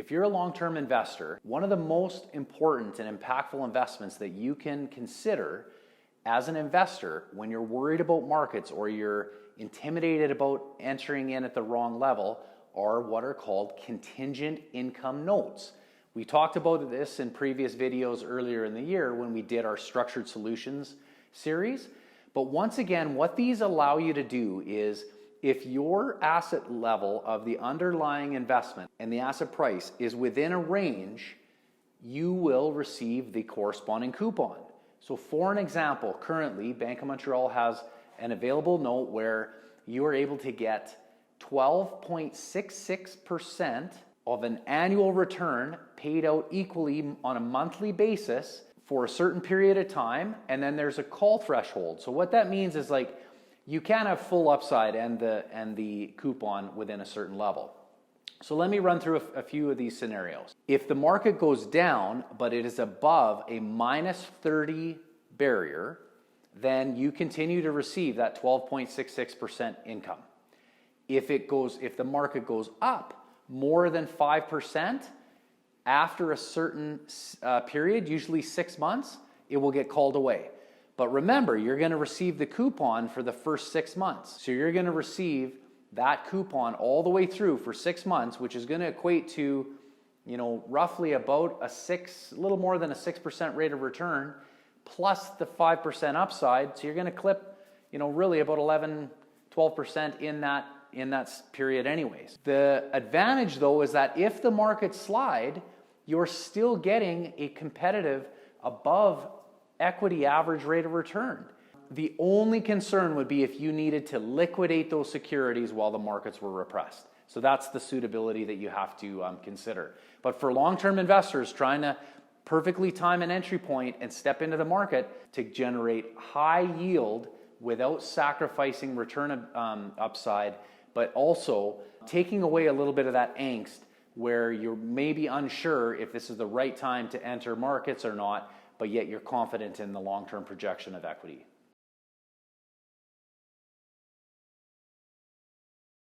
If you're a long-term investor, one of the most important and impactful investments that you can consider as an investor when you're worried about markets or you're intimidated about entering in at the wrong level are what are called contingent income notes. We talked about this in previous videos earlier in the year when we did our structured solutions series. But once again, what these allow you to do is if your asset level of the underlying investment and the asset price is within a range, you will receive the corresponding coupon. So for an example, currently Bank of Montreal has an available note where you are able to get 12.66% of an annual return paid out equally on a monthly basis for a certain period of time, and then there's a call threshold. So what that means is like you can't have full upside and the coupon within a certain level. So let me run through a few of these scenarios. If the market goes down, but it is above a -30 barrier, then you continue to receive that 12.66% income. If the market goes up more than 5% after a certain period, usually 6 months, it will get called away. But remember, you're going to receive the coupon for the first 6 months. So you're going to receive that coupon all the way through for 6 months, which is going to equate to, roughly about a little more than a 6% rate of return, plus the 5% upside. So you're going to clip, really about 11, 12% in that period anyways. The advantage though is that if the markets slide, you're still getting a competitive above equity average rate of return. The only concern would be if you needed to liquidate those securities while the markets were repressed. So that's the suitability that you have to consider. But for long-term investors trying to perfectly time an entry point and step into the market to generate high yield without sacrificing return upside, but also taking away a little bit of that angst where you're maybe unsure if this is the right time to enter markets or not, but yet you're confident in the long-term projection of equity.